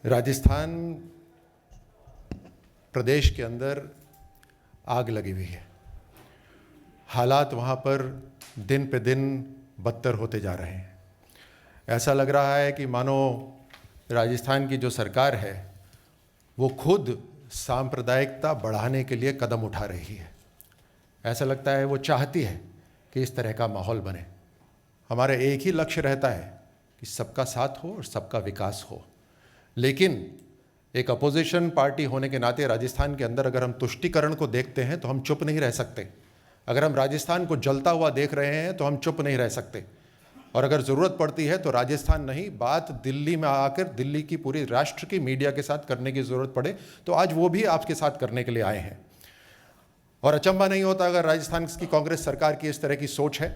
राजस्थान प्रदेश के अंदर आग लगी हुई है। हालात वहाँ पर दिन पे दिन बदतर होते जा रहे हैं। ऐसा लग रहा है कि मानो राजस्थान की जो सरकार है वो खुद सांप्रदायिकता बढ़ाने के लिए कदम उठा रही है। ऐसा लगता है वो चाहती है कि इस तरह का माहौल बने। हमारा एक ही लक्ष्य रहता है कि सबका साथ हो और सबका विकास हो, लेकिन एक अपोजिशन पार्टी होने के नाते राजस्थान के अंदर अगर हम तुष्टीकरण को देखते हैं तो हम चुप नहीं रह सकते। अगर हम राजस्थान को जलता हुआ देख रहे हैं तो हम चुप नहीं रह सकते। और अगर ज़रूरत पड़ती है तो राजस्थान नहीं, बात दिल्ली में आकर दिल्ली की पूरी राष्ट्र की मीडिया के साथ करने की ज़रूरत पड़े तो आज वो भी आपके साथ करने के लिए आए हैं। और अचंभा नहीं होता अगर राजस्थान की कांग्रेस सरकार की इस तरह की सोच है,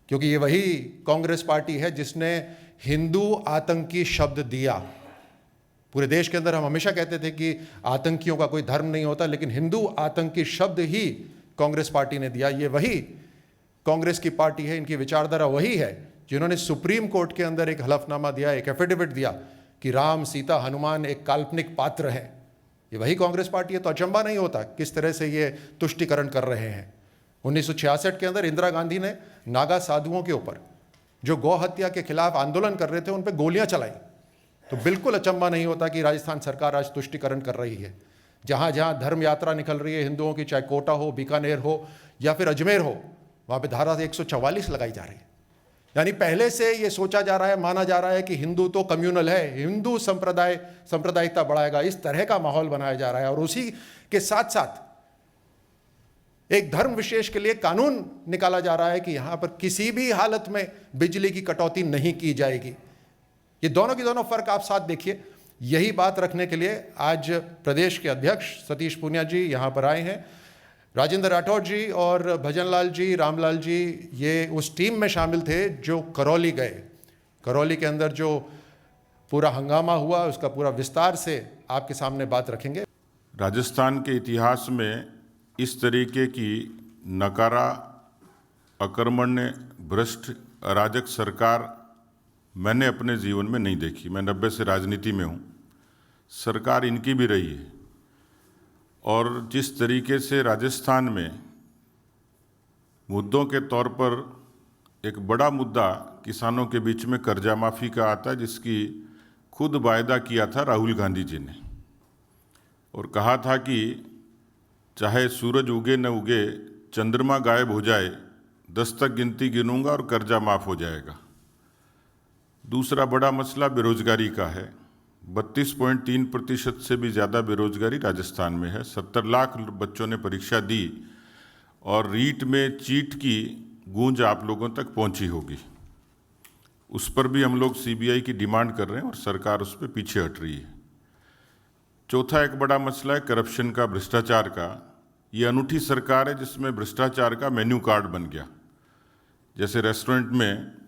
क्योंकि ये वही कांग्रेस पार्टी है जिसने हिंदू आतंकी शब्द दिया। पूरे देश के अंदर हम हमेशा कहते थे कि आतंकियों का कोई धर्म नहीं होता, लेकिन हिंदू आतंकी शब्द ही कांग्रेस पार्टी ने दिया। ये वही कांग्रेस की पार्टी है, इनकी विचारधारा वही है जिन्होंने सुप्रीम कोर्ट के अंदर एक हलफनामा दिया, एक एफिडेविट दिया कि राम, सीता, हनुमान एक काल्पनिक पात्र है। ये वही कांग्रेस पार्टी है, तो अचंभा नहीं होता किस तरह से ये तुष्टीकरण कर रहे हैं। 1966 के अंदर इंदिरा गांधी ने नागा साधुओं के ऊपर जो गौ हत्या के खिलाफ आंदोलन कर रहे थे उन पर गोलियां चलाई। तो बिल्कुल अचंभा नहीं होता कि राजस्थान सरकार आज तुष्टीकरण कर रही है। जहाँ जहाँ धर्म यात्रा निकल रही है हिंदुओं की, चाहे कोटा हो, बीकानेर हो या फिर अजमेर हो, वहाँ पे धारा 144 लगाई जा रही है। यानी पहले से ये सोचा जा रहा है, माना जा रहा है कि हिंदू तो कम्युनल है, हिंदू सांप्रदायिकता बढ़ाएगा, इस तरह का माहौल बनाया जा रहा है। और उसी के साथ साथ एक धर्म विशेष के लिए कानून निकाला जा रहा है कि यहाँ पर किसी भी हालत में बिजली की कटौती नहीं की जाएगी। ये दोनों की दोनों फर्क आप साथ देखिए। यही बात रखने के लिए आज प्रदेश के अध्यक्ष सतीश पूनिया जी यहाँ पर आए हैं। राजेंद्र राठौड़ जी और भजन लाल जी, रामलाल जी ये उस टीम में शामिल थे जो करौली गए। करौली के अंदर जो पूरा हंगामा हुआ उसका पूरा विस्तार से आपके सामने बात रखेंगे। राजस्थान के इतिहास में इस तरीके की नकारा, अकर्मण्य, भ्रष्ट, अराजक सरकार मैंने अपने जीवन में नहीं देखी। मैं 90 से राजनीति में हूँ। सरकार इनकी भी रही है। और जिस तरीके से राजस्थान में मुद्दों के तौर पर एक बड़ा मुद्दा किसानों के बीच में कर्जा माफ़ी का आता है, जिसकी खुद वायदा किया था राहुल गांधी जी ने, और कहा था कि चाहे सूरज उगे न उगे, चंद्रमा गायब हो जाए, 10 तक गिनती गिनूंगा और कर्जा माफ़ हो जाएगा। दूसरा बड़ा मसला बेरोजगारी का है। 32.3% से भी ज़्यादा बेरोजगारी राजस्थान में है। 70 लाख बच्चों ने परीक्षा दी और रीट में चीट की गूंज आप लोगों तक पहुंची होगी। उस पर भी हम लोग सीबीआई की डिमांड कर रहे हैं और सरकार उस पर पीछे हट रही है। चौथा एक बड़ा मसला है करप्शन का, भ्रष्टाचार का। ये अनूठी सरकार है जिसमें भ्रष्टाचार का मेन्यू कार्ड बन गया। जैसे रेस्टोरेंट में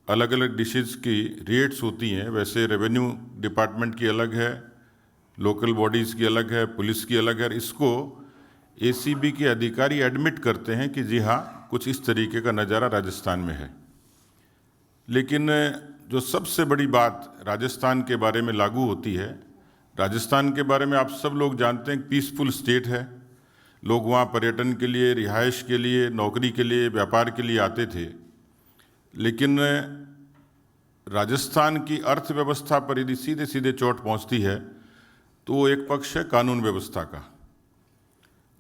अलग अलग डिशेस की रेट्स होती हैं, वैसे रेवेन्यू डिपार्टमेंट की अलग है, लोकल बॉडीज़ की अलग है, पुलिस की अलग है। इसको एसीबी के अधिकारी एडमिट करते हैं कि जी हाँ, कुछ इस तरीके का नज़ारा राजस्थान में है। लेकिन जो सबसे बड़ी बात राजस्थान के बारे में लागू होती है, राजस्थान के बारे में आप सब लोग जानते हैं, पीसफुल स्टेट है। लोग वहाँ पर्यटन के लिए, रिहाइश के लिए, नौकरी के लिए, व्यापार के लिए आते थे। लेकिन राजस्थान की अर्थव्यवस्था पर यदि सीधे सीधे चोट पहुंचती है तो वो एक पक्ष है कानून व्यवस्था का।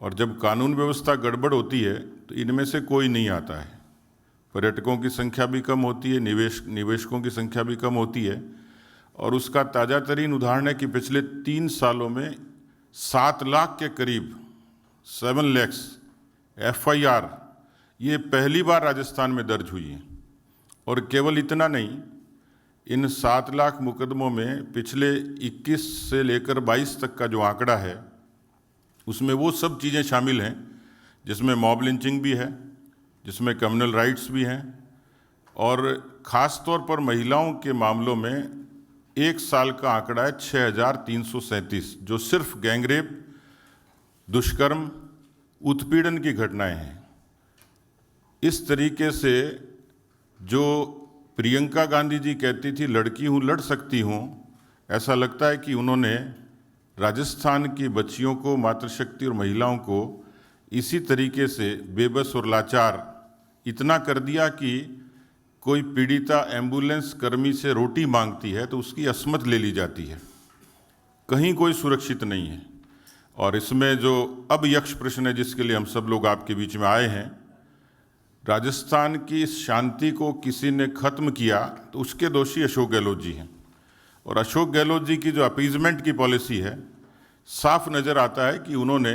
और जब कानून व्यवस्था गड़बड़ होती है तो इनमें से कोई नहीं आता है। पर्यटकों की संख्या भी कम होती है, निवेशकों की संख्या भी कम होती है। और उसका ताज़ा तरीन उदाहरण है कि पिछले 3 सालों में 7 लाख के करीब 7 लाख FIR ये पहली बार राजस्थान में दर्ज हुई है। और केवल इतना नहीं, इन 7 लाख मुकदमों में पिछले 21 से लेकर 22 तक का जो आंकड़ा है उसमें वो सब चीज़ें शामिल हैं जिसमें मॉब लिंचिंग भी है, जिसमें कम्युनल राइट्स भी हैं, और ख़ास तौर पर महिलाओं के मामलों में 1 साल का आंकड़ा है 6337, जो सिर्फ गैंगरेप, दुष्कर्म, उत्पीड़न की घटनाएं हैं। इस तरीके से जो प्रियंका गांधी जी कहती थी लड़की हूँ लड़ सकती हूँ, ऐसा लगता है कि उन्होंने राजस्थान की बच्चियों को, मातृशक्ति और महिलाओं को इसी तरीके से बेबस और लाचार इतना कर दिया कि कोई पीड़िता एम्बुलेंस कर्मी से रोटी मांगती है तो उसकी अस्मत ले ली जाती है, कहीं कोई सुरक्षित नहीं है। और इसमें जो अब यक्ष प्रश्न है जिसके लिए हम सब लोग आपके बीच में आए हैं, राजस्थान की इस शांति को किसी ने खत्म किया तो उसके दोषी अशोक गहलोत जी हैं। और अशोक गहलोत जी की जो अपीजमेंट की पॉलिसी है, साफ नज़र आता है कि उन्होंने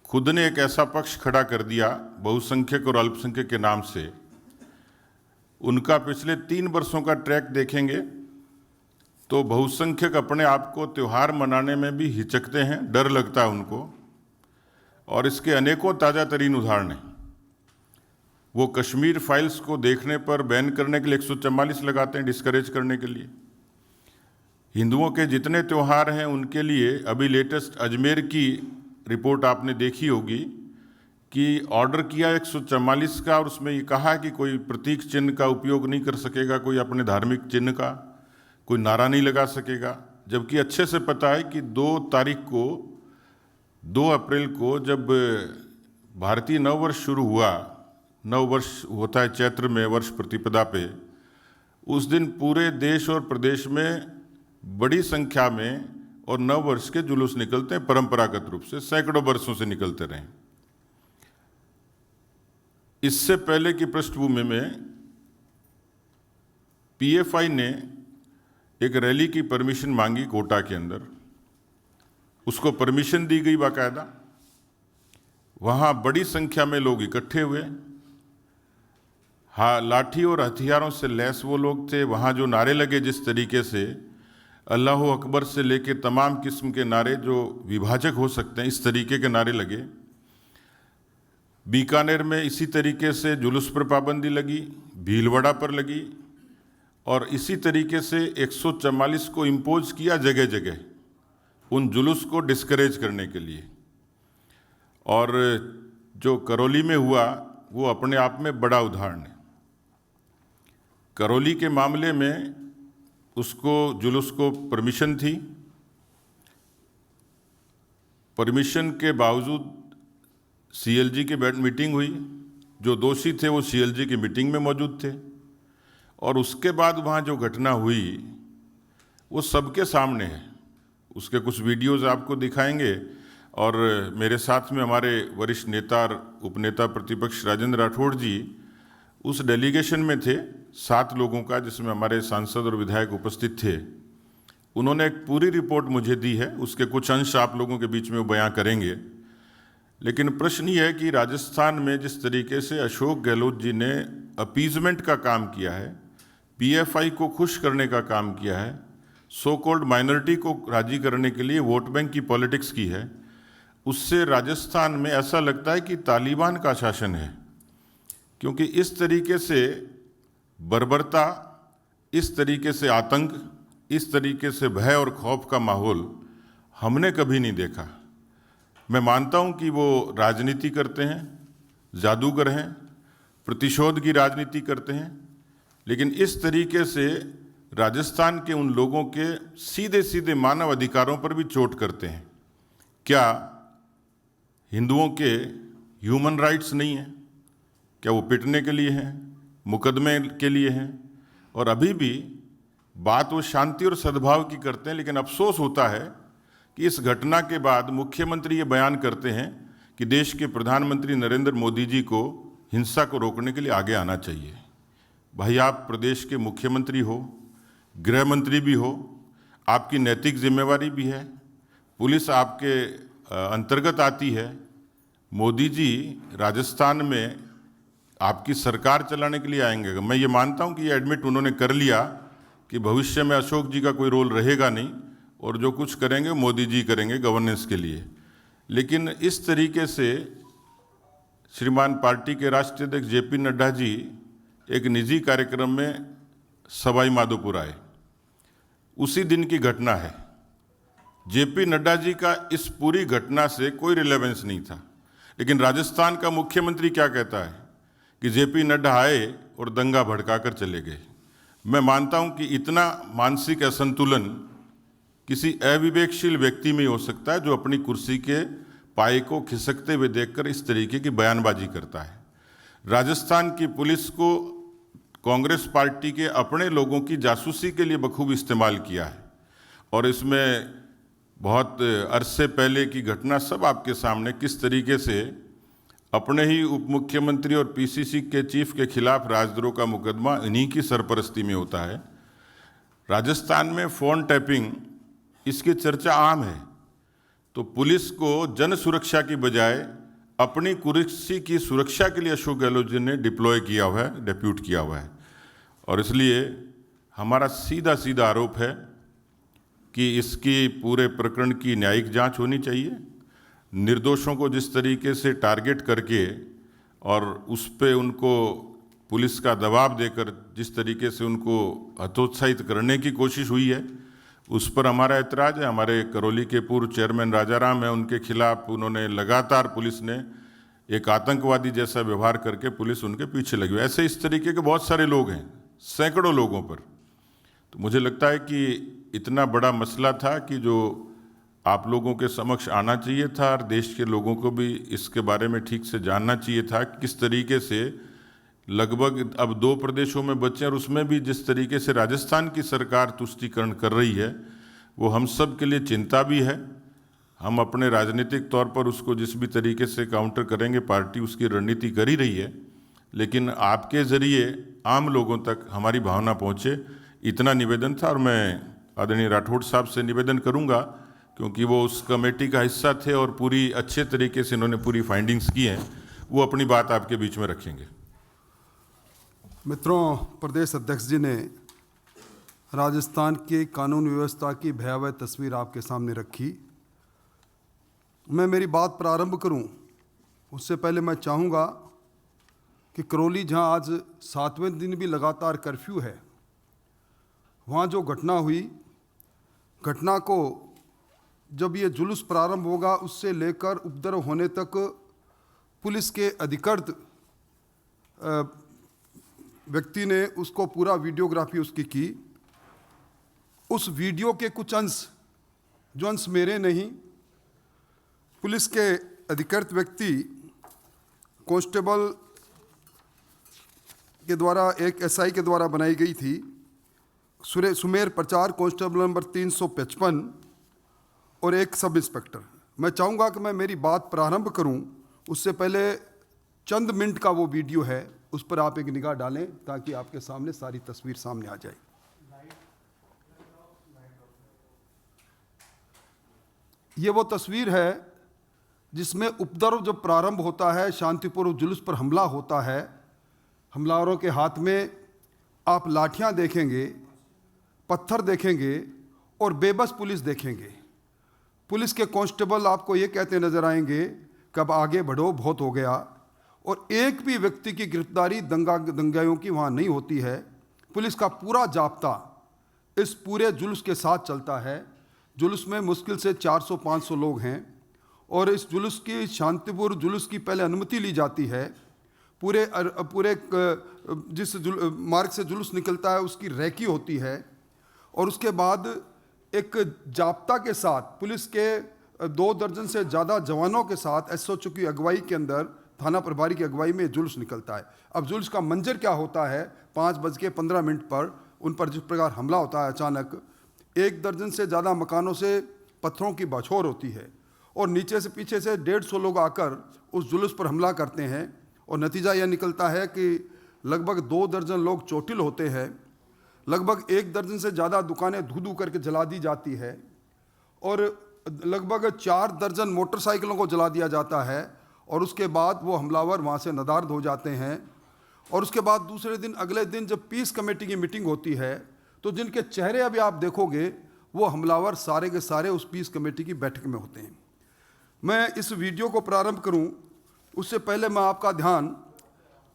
खुद ने एक ऐसा पक्ष खड़ा कर दिया बहुसंख्यक और अल्पसंख्यक के नाम से। उनका पिछले 3 वर्षों का ट्रैक देखेंगे तो बहुसंख्यक अपने आप को त्यौहार मनाने में भी हिचकते हैं, डर लगता है उनको। और इसके अनेकों ताज़ा तरीन उदाहरण हैं। वो कश्मीर फाइल्स को देखने पर बैन करने के लिए 144 लगाते हैं, डिस्करेज करने के लिए। हिंदुओं के जितने त्यौहार हैं उनके लिए अभी लेटेस्ट अजमेर की रिपोर्ट आपने देखी होगी कि ऑर्डर किया 144 का, और उसमें ये कहा कि कोई प्रतीक चिन्ह का उपयोग नहीं कर सकेगा, कोई अपने धार्मिक चिन्ह का कोई नारा नहीं लगा सकेगा। जबकि अच्छे से पता है कि 2 अप्रैल को जब भारतीय नववर्ष शुरू हुआ, नववर्ष होता है चैत्र में वर्ष प्रतिपदा पे, उस दिन पूरे देश और प्रदेश में बड़ी संख्या में और नववर्ष के जुलूस निकलते हैं, परंपरागत रूप से सैकड़ों वर्षों से निकलते रहे। इससे पहले की पृष्ठभूमि में पीएफआई ने एक रैली की परमिशन मांगी कोटा के अंदर, उसको परमिशन दी गई बाकायदा। वहां बड़ी संख्या में लोग इकट्ठे हुए, हाँ, लाठी और हथियारों से लैस वो लोग थे। वहां जो नारे लगे, जिस तरीके से अल्लाह अकबर से लेके तमाम किस्म के नारे जो विभाजक हो सकते हैं, इस तरीके के नारे लगे। बीकानेर में इसी तरीके से जुलूस पर पाबंदी लगी, भीलवाड़ा पर लगी, और इसी तरीके से 144 को इम्पोज किया जगह जगह उन जुलूस को डिस्करेज करने के लिए। और जो करौली में हुआ वो अपने आप में बड़ा उदाहरण है। करौली के मामले में उसको जुलूस को परमिशन थी, परमिशन के बावजूद सीएलजी की मीटिंग हुई, जो दोषी थे वो सीएलजी की मीटिंग में मौजूद थे, और उसके बाद वहाँ जो घटना हुई वो सबके सामने है। उसके कुछ वीडियोज़ आपको दिखाएंगे। और मेरे साथ में हमारे वरिष्ठ नेता और उपनेता प्रतिपक्ष राजेंद्र राठौड़ जी उस डेलीगेशन में थे, 7 लोगों का, जिसमें हमारे सांसद और विधायक उपस्थित थे। उन्होंने एक पूरी रिपोर्ट मुझे दी है, उसके कुछ अंश आप लोगों के बीच में वो बयां करेंगे। लेकिन प्रश्न ये है कि राजस्थान में जिस तरीके से अशोक गहलोत जी ने अपीजमेंट का काम किया है, पीएफआई को खुश करने का काम किया है, सो कॉल्ड माइनॉरिटी को राजी करने के लिए वोट बैंक की पॉलिटिक्स की है, उससे राजस्थान में ऐसा लगता है कि तालिबान का शासन है। क्योंकि इस तरीके से बर्बरता, इस तरीके से आतंक, इस तरीके से भय और खौफ का माहौल हमने कभी नहीं देखा। मैं मानता हूं कि वो राजनीति करते हैं, जादूगर हैं, प्रतिशोध की राजनीति करते हैं, लेकिन इस तरीके से राजस्थान के उन लोगों के सीधे सीधे मानव अधिकारों पर भी चोट करते हैं। क्या हिंदुओं के ह्यूमन राइट्स नहीं हैं? क्या वो पिटने के लिए हैं, मुकदमे के लिए हैं? और अभी भी बात वो शांति और सद्भाव की करते हैं। लेकिन अफसोस होता है कि इस घटना के बाद मुख्यमंत्री ये बयान करते हैं कि देश के प्रधानमंत्री नरेंद्र मोदी जी को हिंसा को रोकने के लिए आगे आना चाहिए। भाई, आप प्रदेश के मुख्यमंत्री हो, गृह मंत्री भी हो, आपकी नैतिक जिम्मेवारी भी है, पुलिस आपके अंतर्गत आती है। मोदी जी राजस्थान में आपकी सरकार चलाने के लिए आएंगे। मैं ये मानता हूँ कि ये एडमिट उन्होंने कर लिया कि भविष्य में अशोक जी का कोई रोल रहेगा नहीं, और जो कुछ करेंगे मोदी जी करेंगे गवर्नेंस के लिए। लेकिन इस तरीके से श्रीमान पार्टी के राष्ट्रीय अध्यक्ष जेपी नड्डा जी एक निजी कार्यक्रम में सवाई माधोपुर आए। उसी दिन की घटना है। जेपी नड्डा जी का इस पूरी घटना से कोई रिलेवेंस नहीं था, लेकिन राजस्थान का मुख्यमंत्री क्या कहता है कि जेपी नड्डा आए और दंगा भड़काकर चले गए। मैं मानता हूं कि इतना मानसिक असंतुलन किसी अविवेकशील व्यक्ति में ही हो सकता है जो अपनी कुर्सी के पाए को खिसकते हुए देखकर इस तरीके की बयानबाजी करता है। राजस्थान की पुलिस को कांग्रेस पार्टी के अपने लोगों की जासूसी के लिए बखूब इस्तेमाल किया है और इसमें बहुत अरसे पहले की घटना सब आपके सामने, किस तरीके से अपने ही उप मुख्यमंत्री और पीसीसी के चीफ के खिलाफ राजद्रोह का मुकदमा इन्हीं की सरपरस्ती में होता है। राजस्थान में फ़ोन टैपिंग, इसकी चर्चा आम है। तो पुलिस को जन सुरक्षा की बजाय अपनी कुर्सी की सुरक्षा के लिए अशोक गहलोत जी ने डिप्लॉय किया हुआ है, डेप्यूट किया हुआ है। और इसलिए हमारा सीधा सीधा आरोप है कि इसकी पूरे प्रकरण की न्यायिक जांच होनी चाहिए। निर्दोषों को जिस तरीके से टारगेट करके और उस पे उनको पुलिस का दबाव देकर जिस तरीके से उनको हतोत्साहित करने की कोशिश हुई है, उस पर हमारा ऐतराज़ है। हमारे करौली के पूर्व चेयरमैन राजाराम हैं, उनके खिलाफ उन्होंने लगातार, पुलिस ने एक आतंकवादी जैसा व्यवहार करके पुलिस उनके पीछे लगी। ऐसे इस तरीके के बहुत सारे लोग हैं, सैकड़ों लोगों पर। तो मुझे लगता है कि इतना बड़ा मसला था कि जो आप लोगों के समक्ष आना चाहिए था और देश के लोगों को भी इसके बारे में ठीक से जानना चाहिए था। किस तरीके से लगभग अब 2 प्रदेशों में बचे और उसमें भी जिस तरीके से राजस्थान की सरकार तुष्टीकरण कर रही है, वो हम सब के लिए चिंता भी है। हम अपने राजनीतिक तौर पर उसको जिस भी तरीके से काउंटर करेंगे, पार्टी उसकी रणनीति कर ही रही है, लेकिन आपके ज़रिए आम लोगों तक हमारी भावना पहुँचे, इतना निवेदन था। और मैं आदरणीय राठौड़ साहब से निवेदन करूँगा, क्योंकि वो उस कमेटी का हिस्सा थे और पूरी अच्छे तरीके से इन्होंने पूरी फाइंडिंग्स की हैं, वो अपनी बात आपके बीच में रखेंगे। मित्रों, प्रदेश अध्यक्ष जी ने राजस्थान की कानून व्यवस्था की भयावह तस्वीर आपके सामने रखी। मैं मेरी बात प्रारंभ करूं, उससे पहले मैं चाहूँगा कि करौली, जहां आज 7वें दिन भी लगातार कर्फ्यू है, वहाँ जो घटना हुई, घटना को जब ये जुलूस प्रारंभ होगा उससे लेकर उपद्रव होने तक पुलिस के अधिकृत व्यक्ति ने उसको पूरा वीडियोग्राफी उसकी की। उस वीडियो के कुछ अंश, जो अंश मेरे नहीं, पुलिस के अधिकृत व्यक्ति कांस्टेबल के द्वारा, एक एसआई के द्वारा बनाई गई थी, सुमेर प्रचार कांस्टेबल नंबर 355 और एक सब इंस्पेक्टर। मैं चाहूँगा कि मैं मेरी बात प्रारंभ करूँ, उससे पहले चंद मिनट का वो वीडियो है, उस पर आप एक निगाह डालें ताकि आपके सामने सारी तस्वीर सामने आ जाए। ये वो तस्वीर है जिसमें उपद्रव जब प्रारंभ होता है, शांतिपूर्वक जुलूस पर हमला होता है, हमलावरों के हाथ में आप लाठियां देखेंगे, पत्थर देखेंगे और बेबस पुलिस देखेंगे। पुलिस के कांस्टेबल आपको ये कहते नजर आएंगे कि अब आगे बढ़ो, बहुत हो गया, और एक भी व्यक्ति की गिरफ्तारी दंगाइयों की वहाँ नहीं होती है। पुलिस का पूरा जाब्ता इस पूरे जुलूस के साथ चलता है। जुलूस में मुश्किल से 400-500 लोग हैं और इस जुलूस की, शांतिपूर्ण जुलूस की पहले अनुमति ली जाती है। पूरे जिस मार्ग से जुलूस निकलता है उसकी रैकी होती है और उसके बाद एक जाब्ता के साथ, पुलिस के 2 दर्जन से ज़्यादा जवानों के साथ एसओची की अगुवाई के अंदर, थाना प्रभारी की अगुवाई में जुलूस निकलता है। अब जुलूस का मंजर क्या होता है, 5:15 पर उन पर जिस प्रकार हमला होता है, अचानक 1 दर्जन से ज़्यादा मकानों से पत्थरों की बौछार होती है और नीचे से पीछे से 150 लोग आकर उस जुलूस पर हमला करते हैं और नतीजा यह निकलता है कि लगभग 2 दर्जन लोग चोटिल होते हैं, लगभग 1 दर्जन से ज़्यादा दुकानें धू करके जला दी जाती है और लगभग 4 दर्जन मोटरसाइकिलों को जला दिया जाता है और उसके बाद वो हमलावर वहाँ से नदारद हो जाते हैं। और उसके बाद दूसरे दिन, अगले दिन जब पीस कमेटी की मीटिंग होती है तो जिनके चेहरे अभी आप देखोगे वो हमलावर सारे के सारे उस पीस कमेटी की बैठक में होते हैं। मैं इस वीडियो को प्रारंभ करूं उससे पहले मैं आपका ध्यान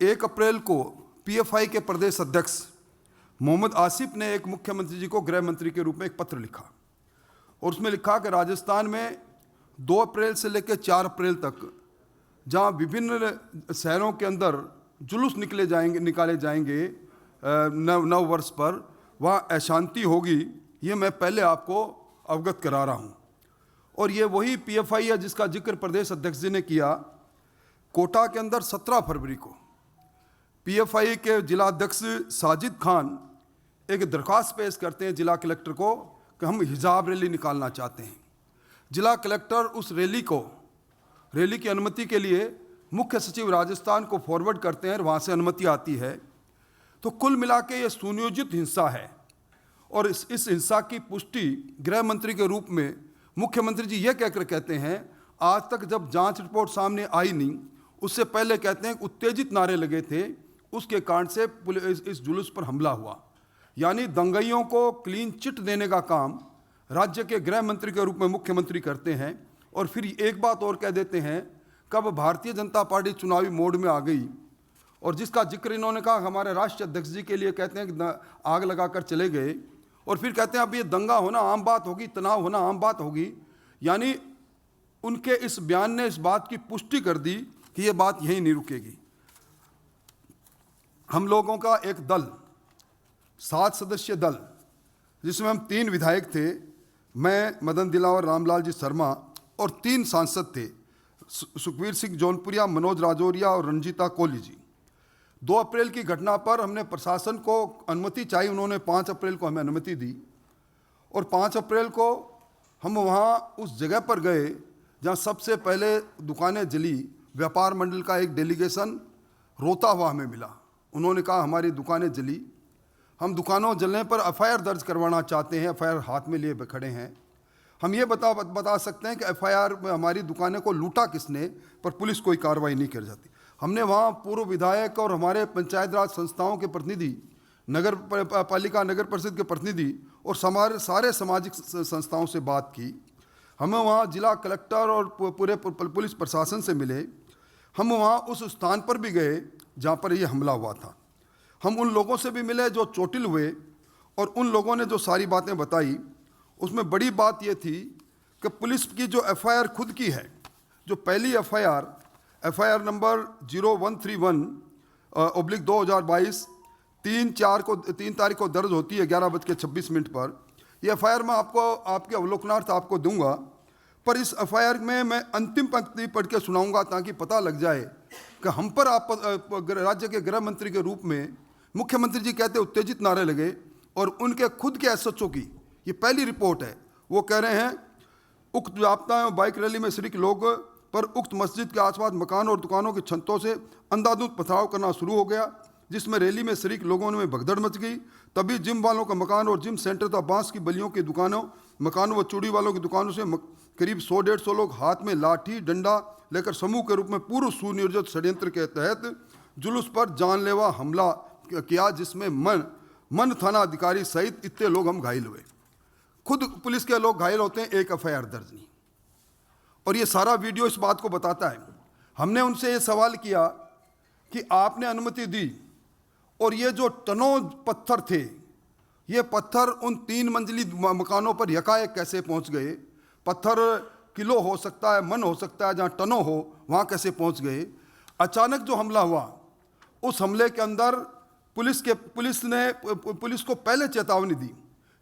1 अप्रैल को पीएफआई के प्रदेश अध्यक्ष मोहम्मद आसिफ ने एक मुख्यमंत्री जी को गृह मंत्री के रूप में एक पत्र लिखा और उसमें लिखा कि राजस्थान में 2 अप्रैल से लेकर 4 अप्रैल तक जहां विभिन्न शहरों के अंदर जुलूस निकाले जाएंगे नव वर्ष पर, वहाँ अशांति होगी। ये मैं पहले आपको अवगत करा रहा हूँ। और ये वही पीएफआई है जिसका जिक्र प्रदेश अध्यक्ष जी ने किया। कोटा के अंदर 17 फरवरी को पीएफआई के जिलाध्यक्ष साजिद खान एक दरख्वास्त पेश करते हैं जिला कलेक्टर को कि हम हिजाब रैली निकालना चाहते हैं। जिला कलेक्टर उस रैली की अनुमति के लिए मुख्य सचिव राजस्थान को फॉरवर्ड करते हैं, वहाँ से अनुमति आती है। तो कुल मिला के ये सुनियोजित हिंसा है। और इस हिंसा की पुष्टि गृह मंत्री के रूप में मुख्यमंत्री जी ये कहकर कहते हैं, आज तक जब जांच रिपोर्ट सामने आई नहीं, उससे पहले कहते हैं उत्तेजित नारे लगे थे, उसके कारण से इस जुलूस पर हमला हुआ। यानी दंगाइयों को क्लीन चिट देने का काम राज्य के गृह मंत्री के रूप में मुख्यमंत्री करते हैं। और फिर एक बात और कह देते हैं, कब भारतीय जनता पार्टी चुनावी मोड में आ गई और जिसका जिक्र इन्होंने कहा हमारे राष्ट्रीय अध्यक्ष जी के लिए कहते हैं कि आग लगाकर चले गए, और फिर कहते हैं अब ये दंगा होना आम बात होगी, तनाव होना आम बात होगी। यानी उनके इस बयान ने इस बात की पुष्टि कर दी कि ये बात यहीं नहीं रुकेगी। हम लोगों का एक दल 7 सदस्यीय दल, जिसमें हम 3 विधायक थे, मैं, मदन दिलावर, रामलाल जी शर्मा, और 3 सांसद थे, सुखवीर सिंह जौनपुरिया, मनोज राजौरिया और रंजीता कोहली जी। 2 अप्रैल की घटना पर हमने प्रशासन को अनुमति चाहिए, उन्होंने 5 अप्रैल को हमें अनुमति दी। और 5 अप्रैल को हम वहाँ उस जगह पर गए जहाँ सबसे पहले दुकानें जली। व्यापार मंडल का एक डेलीगेशन रोता हुआ हमें मिला। उन्होंने कहा हमारी दुकानें जली, हम दुकानों जलने पर एफआईआर दर्ज करवाना चाहते हैं। एफआईआर हाथ में लिए खड़े हैं। हम ये बता सकते हैं कि एफआईआर में हमारी दुकानें को लूटा किसने, पर पुलिस कोई कार्रवाई नहीं कर जाती। हमने वहाँ पूर्व विधायक और हमारे पंचायत राज संस्थाओं के प्रतिनिधि, नगर पालिका नगर परिषद के प्रतिनिधि और सारे सामाजिक संस्थाओं से बात की। हमें वहाँ जिला कलेक्टर और पूरे पुलिस प्रशासन से मिले। हम वहाँ उस स्थान पर भी गए जहाँ पर ये हमला हुआ था। हम उन लोगों से भी मिले जो चोटिल हुए, और उन लोगों ने जो सारी बातें बताई, उसमें बड़ी बात ये थी कि पुलिस की जो एफआईआर खुद की है, जो पहली एफआईआर नंबर 0131/2022 3 तारीख को दर्ज होती है 11:26 पर। ये एफआईआर मैं आपके अवलोकनार्थ आपको दूंगा, पर इस एफआईआर में मैं अंतिम पंक्ति पढ़ के सुनाऊंगा ताकि पता लग जाए कि हम पर आप राज्य के गृह मंत्री के रूप में मुख्यमंत्री जी कहते उत्तेजित नारे लगे। और उनके खुद के एसएचओ की ये पहली रिपोर्ट है। वो कह रहे हैं, उक्त जाब्ता बाइक रैली में शरीक लोग पर उक्त मस्जिद के आसपास मकान और दुकानों की छतों से अंधाधुंध पथराव करना शुरू हो गया, जिसमें रैली में शरीक लोगों में भगदड़ मच गई। तभी जिम वालों का मकान और जिम सेंटर तथा बांस की बलियों की दुकानों, मकानों व चूड़ी वालों की दुकानों से करीब 100-150 लोग हाथ में लाठी डंडा लेकर समूह के रूप में पूर्व सुनियोजित षड्यंत्र के तहत जुलूस पर जानलेवा हमला किया, जिसमें मन थाना अधिकारी सहित इतने लोग हम घायल हुए। खुद पुलिस के लोग घायल होते हैं, एक एफआईआर दर्ज नहीं। और ये सारा वीडियो इस बात को बताता है। हमने उनसे ये सवाल किया कि आपने अनुमति दी, और ये जो टनों पत्थर थे, ये पत्थर उन 3 मंजिली मकानों पर यकाएक कैसे पहुंच गए? पत्थर किलो हो सकता है, मन हो सकता है, जहाँ टनों हो वहाँ कैसे पहुंच गए? अचानक जो हमला हुआ, उस हमले के अंदर पुलिस को पहले चेतावनी दी।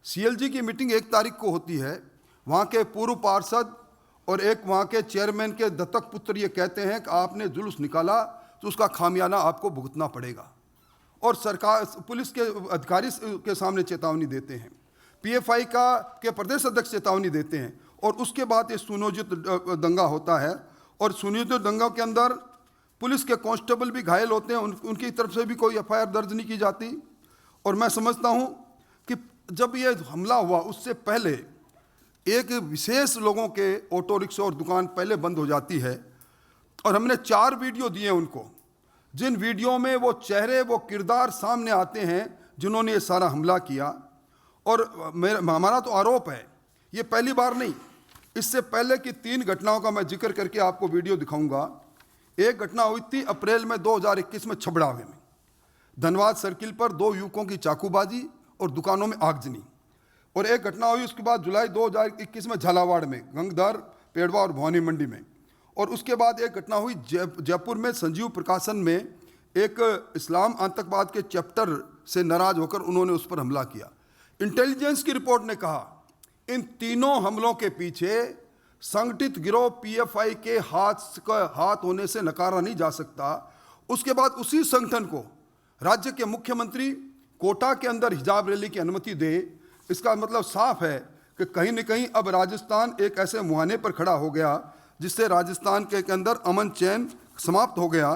सीएलजी की मीटिंग 1 तारीख को होती है। वहाँ के पूर्व पार्षद और एक वहाँ के चेयरमैन के दत्तक पुत्र ये कहते हैं कि आपने जुलूस निकाला तो उसका खामियाना आपको भुगतना पड़ेगा। और सरकार पुलिस के अधिकारी के सामने चेतावनी देते हैं, पीएफआई के प्रदेश अध्यक्ष चेतावनी देते हैं। और उसके बाद ये सुनियोजित दंगा होता है। और सुनियोजित दंगा के अंदर पुलिस के कांस्टेबल भी घायल होते हैं, उनकी तरफ से भी कोई एफआईआर दर्ज नहीं की जाती। और मैं समझता हूँ कि जब ये हमला हुआ उससे पहले एक विशेष लोगों के ऑटो रिक्शा और दुकान पहले बंद हो जाती है। और हमने 4 वीडियो दिए उनको, जिन वीडियो में वो चेहरे, वो किरदार सामने आते हैं जिन्होंने ये सारा हमला किया। और हमारा तो आरोप है, ये पहली बार नहीं, इससे पहले की 3 घटनाओं का मैं जिक्र करके आपको वीडियो दिखाऊंगा। एक घटना हुई थी अप्रैल में 2021 में छबड़ावे में, धनबाद सर्किल पर 2 युवकों की चाकूबाजी और दुकानों में आगजनी। और एक घटना हुई उसके बाद जुलाई 2021 में झालावाड़ में, गंगधर, पेड़वा और भवानी मंडी में। और उसके बाद एक घटना हुई जयपुर में, संजीव प्रकाशन में, एक इस्लाम आतंकवाद के चैप्टर से नाराज होकर उन्होंने उस पर हमला किया। इंटेलिजेंस की रिपोर्ट ने कहा इन तीनों हमलों के पीछे संगठित गिरोह पीएफआई के हाथ होने से नकारा नहीं जा सकता। उसके बाद उसी संगठन को राज्य के मुख्यमंत्री कोटा के अंदर हिजाब रैली की अनुमति दे, इसका मतलब साफ है कि कहीं न कहीं अब राजस्थान एक ऐसे मुहाने पर खड़ा हो गया जिससे राजस्थान के अंदर अमन चैन समाप्त हो गया।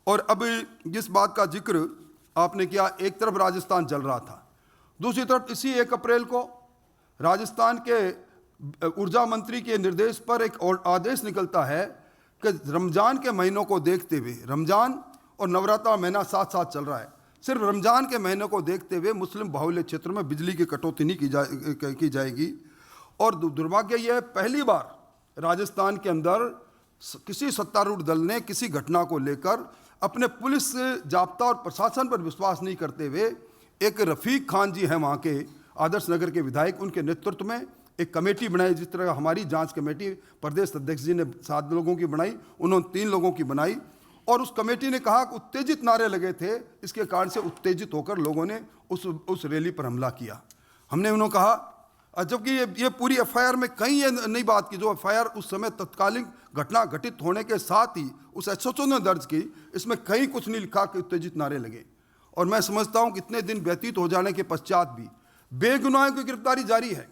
और अब जिस बात का जिक्र आपने किया, एक तरफ राजस्थान जल रहा था, दूसरी तरफ इसी 1 अप्रैल को राजस्थान के ऊर्जा मंत्री के निर्देश पर एक और आदेश निकलता है कि रमजान के महीनों को देखते हुए, रमजान और नवरात्रा महीना साथ साथ चल रहा है, सिर्फ रमजान के महीनों को देखते हुए मुस्लिम बाहुल्य क्षेत्र में बिजली की कटौती नहीं की जाएगी। और दुर्भाग्य यह है, पहली बार राजस्थान के अंदर किसी सत्तारूढ़ दल ने किसी घटना को लेकर अपने पुलिस जाब्ता और प्रशासन पर विश्वास नहीं करते हुए, एक रफीक खान जी हैं वहाँ के आदर्श नगर के विधायक, उनके नेतृत्व में एक कमेटी बनाई, जिस तरह हमारी जांच कमेटी प्रदेश अध्यक्ष जी ने 7 लोगों की बनाई, उन्होंने 3 लोगों की बनाई। और उस कमेटी ने कहा कि उत्तेजित नारे लगे थे, इसके कारण से उत्तेजित होकर लोगों ने उस रैली पर हमला किया। हमने उन्होंने कहा, जबकि ये पूरी एफआईआर में कहीं ये नहीं बात की, जो एफआईआर उस समय तत्कालीन घटना घटित होने के साथ ही उस एसएचओ ने दर्ज की, इसमें कहीं कुछ नहीं लिखा कि उत्तेजित नारे लगे। और मैं समझता हूं कि इतने दिन व्यतीत हो जाने के पश्चात भी बेगुनाहों की गिरफ्तारी जारी है।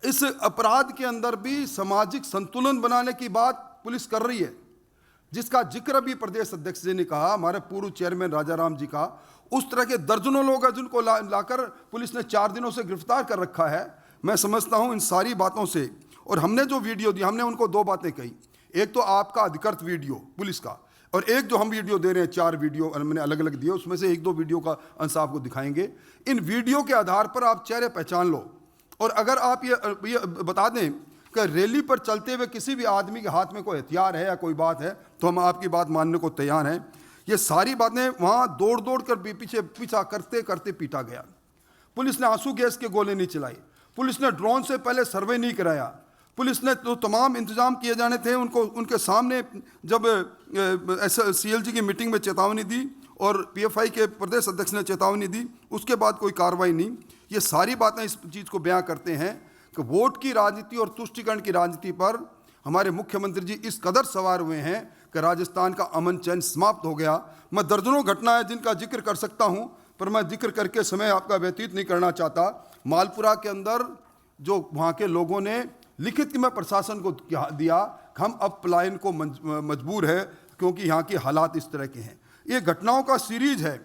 इस अपराध के अंदर भी सामाजिक संतुलन बनाने की बात पुलिस कर रही है, जिसका जिक्र भी प्रदेश अध्यक्ष जी ने कहा, हमारे पूर्व चेयरमैन राजाराम जी का। उस तरह के दर्जनों लोग हैं जिनको लाकर पुलिस ने 4 दिनों से गिरफ्तार कर रखा है। मैं समझता हूं इन सारी बातों से, और हमने जो वीडियो दी, हमने उनको 2 बातें कही, एक तो आपका अधिकृत वीडियो पुलिस का, और एक जो हम वीडियो दे रहे हैं, 4 वीडियो मैंने अलग अलग दिए, उसमें से 1-2 वीडियो का अंश आपको दिखाएंगे। इन वीडियो के आधार पर आप चेहरे पहचान लो, और अगर आप ये बता दें कि रैली पर चलते हुए किसी भी आदमी के हाथ में कोई हथियार है या कोई बात है, तो हम आपकी बात मानने को तैयार हैं। ये सारी बातें वहाँ दौड़ कर पीछा करते करते पीटा गया। पुलिस ने आंसू गैस के गोले नहीं चलाई, पुलिस ने ड्रोन से पहले सर्वे नहीं कराया, पुलिस ने तो तमाम इंतजाम किए जाने थे उनको उनके सामने जब सीएलजी की मीटिंग में चेतावनी दी और पीएफआई के प्रदेश अध्यक्ष ने चेतावनी दी, उसके बाद कोई कार्रवाई नहीं। ये सारी बातें इस चीज़ को बयां करते हैं कि वोट की राजनीति और तुष्टीकरण की राजनीति पर हमारे मुख्यमंत्री जी इस कदर सवार हुए हैं कि राजस्थान का अमन चैन समाप्त हो गया। मैं दर्जनों घटनाएं जिनका जिक्र कर सकता हूं, पर मैं जिक्र करके समय आपका व्यतीत नहीं करना चाहता। मालपुरा के अंदर जो वहाँ के लोगों ने लिखित में प्रशासन को दिया, हम अब पलायन को मजबूर है क्योंकि यहाँ के हालात इस तरह के हैं। ये घटनाओं का सीरीज है।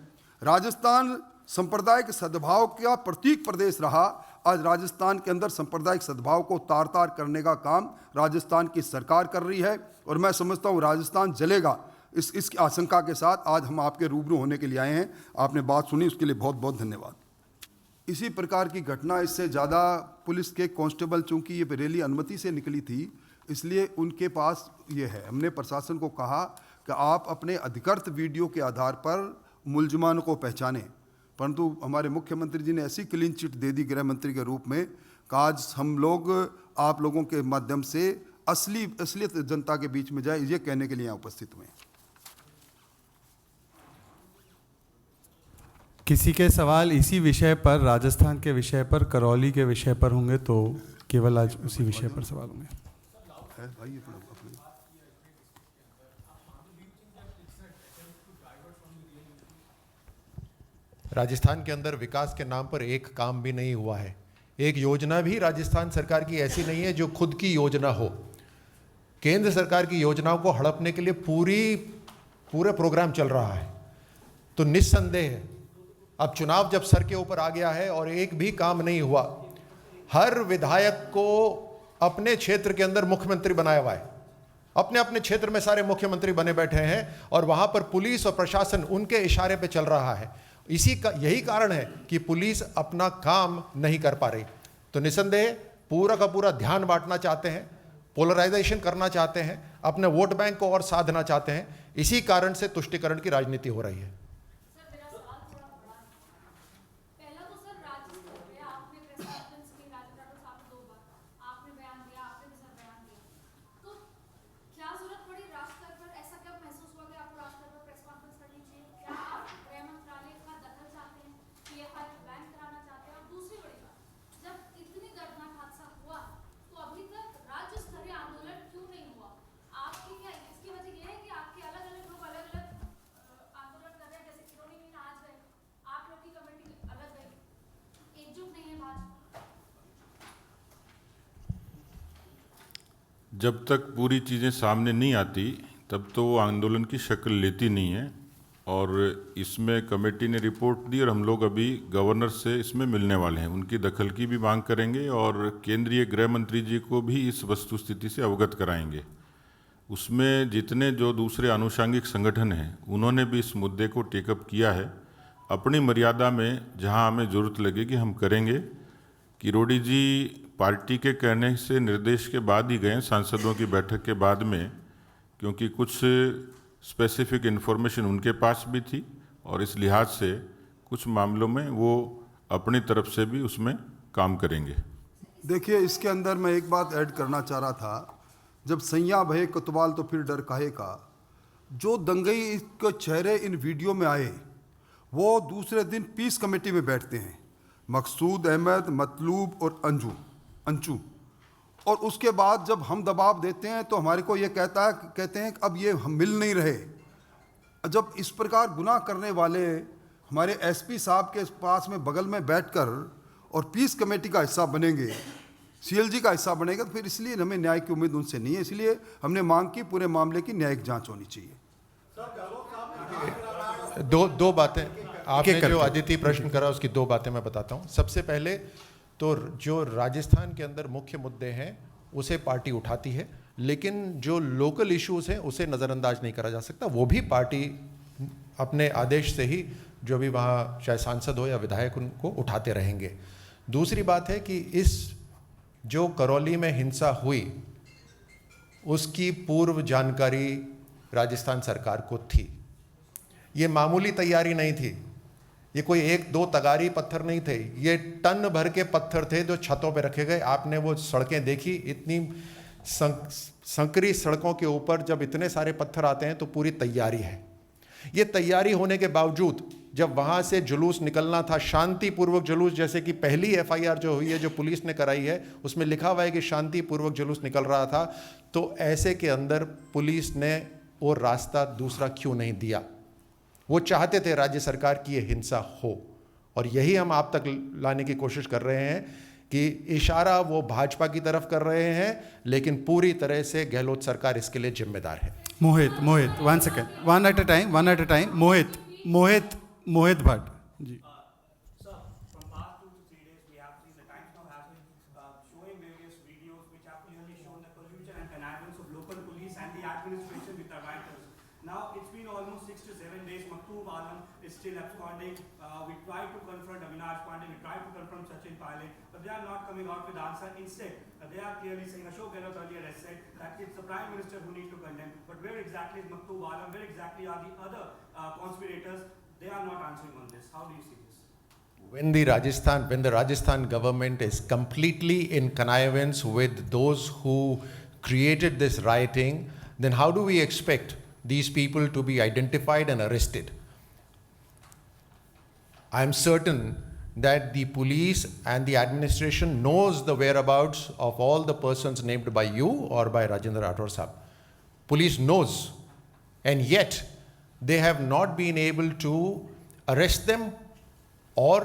राजस्थान सांप्रदायिक सद्भाव का प्रतीक प्रदेश रहा। आज राजस्थान के अंदर सांप्रदायिक सद्भाव को तार तार करने का काम राजस्थान की सरकार कर रही है, और मैं समझता हूँ राजस्थान जलेगा। इस आशंका के साथ आज हम आपके रूबरू होने के लिए आए हैं। आपने बात सुनी, उसके लिए बहुत बहुत धन्यवाद। इसी प्रकार की घटना, इससे ज़्यादा पुलिस के कांस्टेबल, चूँकि ये रैली अनुमति से निकली थी, इसलिए उनके पास ये है। हमने प्रशासन को कहा कि आप अपने अधिकृत वीडियो के आधार पर मुलजमान को पहचानें, परंतु हमारे मुख्यमंत्री जी ने ऐसी क्लीन चिट दे दी गृह मंत्री के रूप में कि आज हम लोग आप लोगों के माध्यम से असलियत जनता के बीच में जाए, ये कहने के लिए यहाँ उपस्थित हुए हैं। किसी के सवाल इसी विषय पर, राजस्थान के विषय पर, करौली के विषय पर होंगे तो केवल आज उसी विषय पर सवाल होंगे। राजस्थान के अंदर विकास के नाम पर एक काम भी नहीं हुआ है। एक योजना भी राजस्थान सरकार की ऐसी नहीं है जो खुद की योजना हो। केंद्र सरकार की योजनाओं को हड़पने के लिए पूरा प्रोग्राम चल रहा है। तो निस्संदेह अब चुनाव जब सर के ऊपर आ गया है और एक भी काम नहीं हुआ, हर विधायक को अपने क्षेत्र के अंदर मुख्यमंत्री बनाया हुआ है, अपने अपने क्षेत्र में सारे मुख्यमंत्री बने बैठे हैं, और वहां पर पुलिस और प्रशासन उनके इशारे पे चल रहा है। यही कारण है कि पुलिस अपना काम नहीं कर पा रही। तो निसंदेह पूरा का पूरा ध्यान बांटना चाहते हैं, पोलराइजेशन करना चाहते हैं, अपने वोट बैंक को और साधना चाहते हैं। इसी कारण से तुष्टीकरण की राजनीति हो रही है। जब तक पूरी चीज़ें सामने नहीं आती तब तो वो आंदोलन की शक्ल लेती नहीं है। और इसमें कमेटी ने रिपोर्ट दी और हम लोग अभी गवर्नर से इसमें मिलने वाले हैं, उनकी दखल की भी मांग करेंगे और केंद्रीय गृह मंत्री जी को भी इस वस्तुस्थिति से अवगत कराएंगे। उसमें जितने जो दूसरे आनुषंगिक संगठन हैं उन्होंने भी इस मुद्दे को टेकअप किया है। अपनी मर्यादा में जहां हमें ज़रूरत लगेगी हम करेंगे। किरोड़ी जी पार्टी के कहने से निर्देश के बाद ही गए, सांसदों की बैठक के बाद में, क्योंकि कुछ स्पेसिफिक इन्फॉर्मेशन उनके पास भी थी और इस लिहाज से कुछ मामलों में वो अपनी तरफ से भी उसमें काम करेंगे। देखिए, इसके अंदर मैं एक बात ऐड करना चाह रहा था। जब सैया भये कोतवाल तो फिर डर काहे का, जो दंगई के चेहरे इन वीडियो में आए वो दूसरे दिन पीस कमेटी में बैठते हैं, मकसूद अहमद, मतलूब और अंचू। और उसके बाद जब हम दबाव देते हैं तो हमारे को ये कहते हैं कि अब ये हम मिल नहीं रहे। जब इस प्रकार गुनाह करने वाले हमारे एसपी साहब के पास में बगल में बैठकर और पीस कमेटी का हिस्सा बनेंगे, सीएलजी का हिस्सा बनेगा, तो फिर इसलिए हमें न्याय की उम्मीद उनसे नहीं है। इसलिए हमने मांग की पूरे मामले की न्यायिक जांच होनी चाहिए। दो बातें आपने जो अदिति प्रश्न करा उसकी दो बातें मैं बताता हूं। सबसे पहले तो जो राजस्थान के अंदर मुख्य मुद्दे हैं उसे पार्टी उठाती है, लेकिन जो लोकल इश्यूज हैं उसे नज़रअंदाज नहीं करा जा सकता। वो भी पार्टी अपने आदेश से ही जो भी वहाँ चाहे सांसद हो या विधायक उनको उठाते रहेंगे। दूसरी बात है कि इस जो करौली में हिंसा हुई उसकी पूर्व जानकारी राजस्थान सरकार को थी। ये मामूली तैयारी नहीं थी, ये कोई एक दो तगारी पत्थर नहीं थे, ये टन भर के पत्थर थे जो छतों पे रखे गए। आपने वो सड़कें देखी, इतनी संकरी सड़कों के ऊपर जब इतने सारे पत्थर आते हैं तो पूरी तैयारी है। ये तैयारी होने के बावजूद जब वहाँ से जुलूस निकलना था, शांतिपूर्वक जुलूस, जैसे कि पहली एफआईआर जो हुई है जो पुलिस ने कराई है उसमें लिखा हुआ है कि शांतिपूर्वक जुलूस निकल रहा था, तो ऐसे के अंदर पुलिस ने वो रास्ता दूसरा क्यों नहीं दिया? वो चाहते थे राज्य सरकार की ये हिंसा हो, और यही हम आप तक लाने की कोशिश कर रहे हैं कि इशारा वो भाजपा की तरफ कर रहे हैं, लेकिन पूरी तरह से गहलोत सरकार इसके लिए जिम्मेदार है। Mohit 1 second, one at a time. Mohit Bhatt ji. Sir, from past 2 to 3 days, we have seen the Times now has been showing various videos which have clearly shown the collusion and connivance of local police and the administration with the rioters. Now, it's been almost 6 to 7 days. Maktoum Alam is still absconding. We tried to confront Avinash Pandey, we tried to confront Sachin Pilot, but they are not coming out with answer. Instead, they are clearly saying, Ashok Gehlot earlier has said that it's the Prime Minister who needs to condemn. But where exactly is Maktoum Alam? Where exactly are the other conspirators? They are not answering on this. How do you see this? When the Rajasthan government is completely in connivance with those who created this rioting, then how do we expect these people to be identified and arrested? I am certain that the police and the administration knows the whereabouts of all the persons named by you or by Rajendra Rathore Sahab. Police knows, and yet they have not been able to arrest them or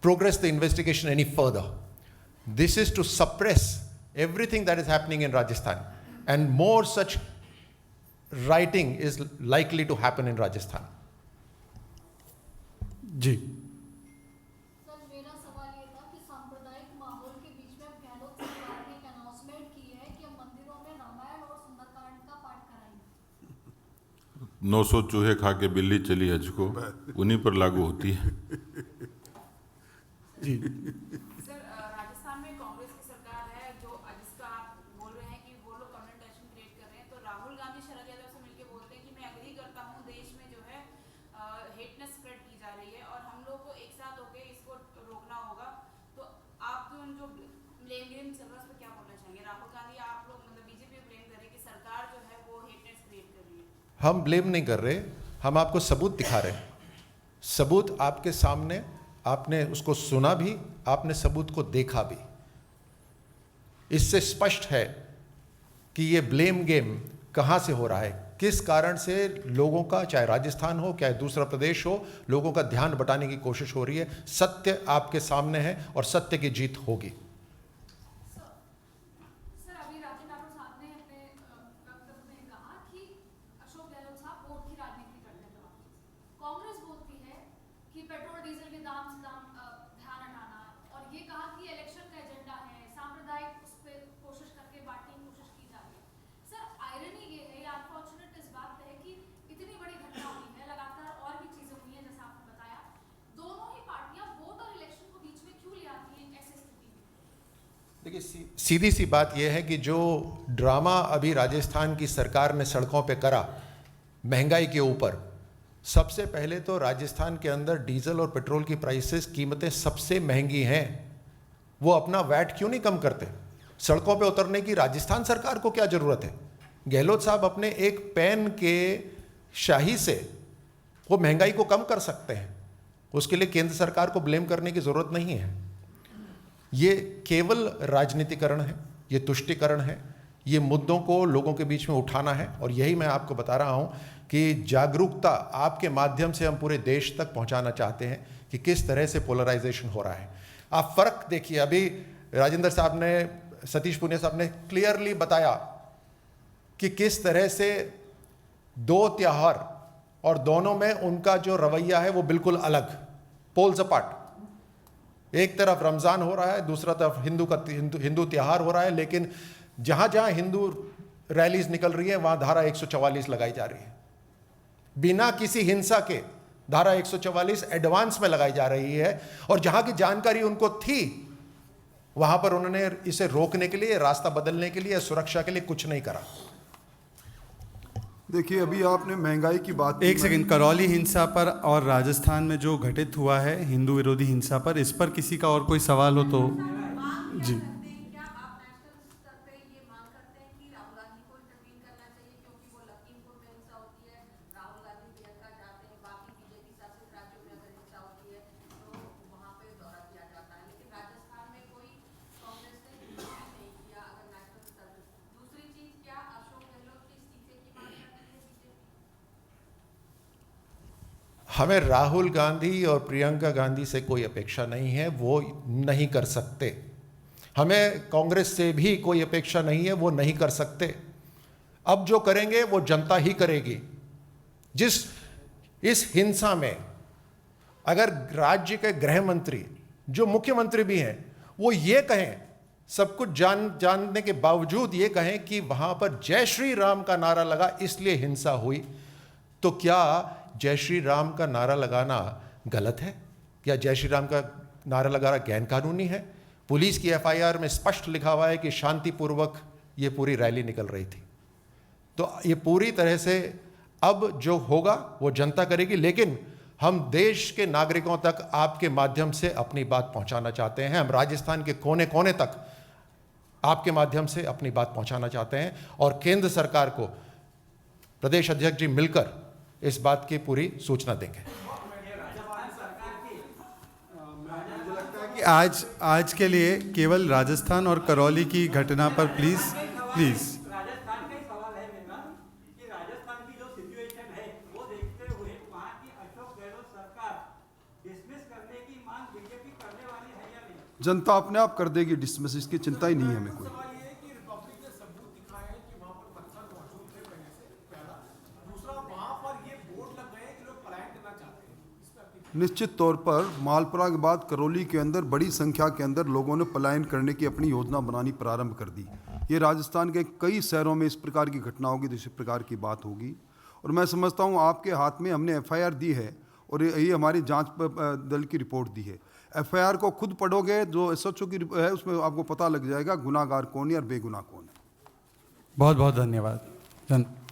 progress the investigation any further. This is to suppress everything that is happening in Rajasthan, and more such rioting is likely to happen in Rajasthan. जी। Sir, मेरा सवाल ये था कि सांप्रदायिक माहौल के बीच में गहलोत सरकार ने एक अनाउंसमेंट की है कि हम मंदिरों में रामायण और सुंदरकांड का पाठ कराएंगे। 900 चूहे खा के बिल्ली चली हज को, उन्हीं पर लागू होती है। जी सर, राजस्थान में कांग्रेस की सरकार है जो जिसका आप बोल रहे हैं कि वो लोग कम्युनिकेशन क्रिएट कर रहे हैं, तो राहुल गांधी शरद यादव से मिलकर बोलते हैं कि मैं एग्री करता हूं देश में जो है हेटनेस स्प्रेड की जा रही है और हम लोग को एक साथ होकर इसको रोकना होगा। तो आप जो ब्लेम गेम चल रहा है उस पर क्या बोलना चाहेंगे? राहुल गांधी आप लोग मतलब बीजेपी ब्लेम कर रहे हैं कि सरकार जो है वो हेटनेस क्रिएट कर रही है। हम ब्लेम नहीं कर रहे, हम आपको सबूत दिखा रहे हैं। सबूत आपके सामने, आपने उसको सुना भी, आपने सबूत को देखा भी। इससे स्पष्ट है कि ये ब्लेम गेम कहाँ से हो रहा है, किस कारण से लोगों का, चाहे राजस्थान हो चाहे दूसरा प्रदेश हो, लोगों का ध्यान बटाने की कोशिश हो रही है। सत्य आपके सामने है और सत्य की जीत होगी। सर, देखिए सीधी सी बात यह है कि जो ड्रामा अभी राजस्थान की सरकार ने सड़कों पे करा महंगाई के ऊपर, सबसे पहले तो राजस्थान के अंदर डीजल और पेट्रोल की प्राइसेस कीमतें सबसे महंगी हैं। वो अपना वैट क्यों नहीं कम करते? सड़कों पे उतरने की राजस्थान सरकार को क्या ज़रूरत है? गहलोत साहब अपने एक पेन के शाही से वो महंगाई को कम कर सकते हैं, उसके लिए केंद्र सरकार को ब्लेम करने की ज़रूरत नहीं है। ये केवल राजनीतिकरण है, ये तुष्टिकरण है, ये मुद्दों को लोगों के बीच में उठाना है। और यही मैं आपको बता रहा हूँ कि जागरूकता आपके माध्यम से हम पूरे देश तक पहुँचाना चाहते हैं कि किस तरह से पोलराइजेशन हो रहा है। आप फ़र्क देखिए, अभी राजेंद्र साहब ने, सतीश पुनिया साहब ने क्लियरली बताया कि किस तरह से दो त्योहार और दोनों में उनका जो रवैया है वो बिल्कुल अलग, पोल्स अपार्ट। एक तरफ रमज़ान हो रहा है, दूसरा तरफ हिंदू त्योहार हो रहा है, लेकिन जहाँ जहाँ हिंदू रैलीज निकल रही है वहाँ धारा 144 लगाई जा रही है। बिना किसी हिंसा के धारा 144 एडवांस में लगाई जा रही है, और जहाँ की जानकारी उनको थी वहाँ पर उन्होंने इसे रोकने के लिए, रास्ता बदलने के लिए, सुरक्षा के लिए कुछ नहीं करा। देखिए, अभी आपने महंगाई की बात की। एक सेकंड, करौली हिंसा पर और राजस्थान में जो घटित हुआ है हिंदू विरोधी हिंसा पर, इस पर किसी का और कोई सवाल हो तो जी। क्या आप नेशनल स्तर पे ये मांग करते हैं कि राहुल गांधी को इंटरवीन करना चाहिए, क्योंकि वो लखीमपुर में हिंसा होती है, राहुल गांधी प्रियंका जाते हैं, बाकी बीजेपी शासित राज्यों में अगर हिंसा होती है तो वहाँ पे दौरा किया जाता है, लेकिन राजस्थान में कोई कांग्रेस ने नहीं किया अगर नेशनल स्तर पे। दूसरी चीज, क्या अशोक गहलोत के इस्तीफे की मांग करती है बीजेपी? हमें राहुल गांधी और प्रियंका गांधी से कोई अपेक्षा नहीं है, वो नहीं कर सकते। हमें कांग्रेस से भी कोई अपेक्षा नहीं है, वो नहीं कर सकते। अब जो करेंगे वो जनता ही करेगी। जिस इस हिंसा में अगर राज्य के गृह मंत्री, जो मुख्यमंत्री भी हैं, वो ये कहें, सब कुछ जानने के बावजूद ये कहें कि वहां पर जय श्री राम का नारा लगा इसलिए हिंसा हुई, तो क्या जय श्री राम का नारा लगाना गलत है? क्या जय श्री राम का नारा लगाना गैर कानूनी है? पुलिस की एफआईआर में स्पष्ट लिखा हुआ है कि शांतिपूर्वक ये पूरी रैली निकल रही थी। तो ये पूरी तरह से अब जो होगा वो जनता करेगी, लेकिन हम देश के नागरिकों तक आपके माध्यम से अपनी बात पहुंचाना चाहते हैं। हम राजस्थान के कोने कोने तक आपके माध्यम से अपनी बात पहुंचाना चाहते हैं, और केंद्र सरकार को प्रदेश अध्यक्ष जी मिलकर इस बात की पूरी सूचना देंगे। कि आज के लिए केवल राजस्थान और करौली की घटना पर प्लीज राजस्थान का ही सवाल है मेरा कि राजस्थान की जो सिचुएशन है वो देखते हुए वहाँ की अशोक गहलोत सरकार डिसमिस करने की मांग बीजेपी करने वाली है या नहीं? जनता अपने आप कर देगी डिसमिस, इसकी चिंता ही नहीं है हमें कोई। निश्चित तौर पर मालपुरा के बाद करौली के अंदर बड़ी संख्या के अंदर लोगों ने पलायन करने की अपनी योजना बनानी प्रारंभ कर दी। ये राजस्थान के कई शहरों में इस प्रकार की घटना होगी तो इस प्रकार की बात होगी, और मैं समझता हूँ आपके हाथ में हमने एफआईआर दी है और ये हमारी जांच दल की रिपोर्ट दी है। एफआईआर को खुद पढ़ोगे, जो एसएचओ की है उसमें आपको पता लग जाएगा गुनाहगार कौन है और बेगुनाह कौन है। बहुत बहुत धन्यवाद।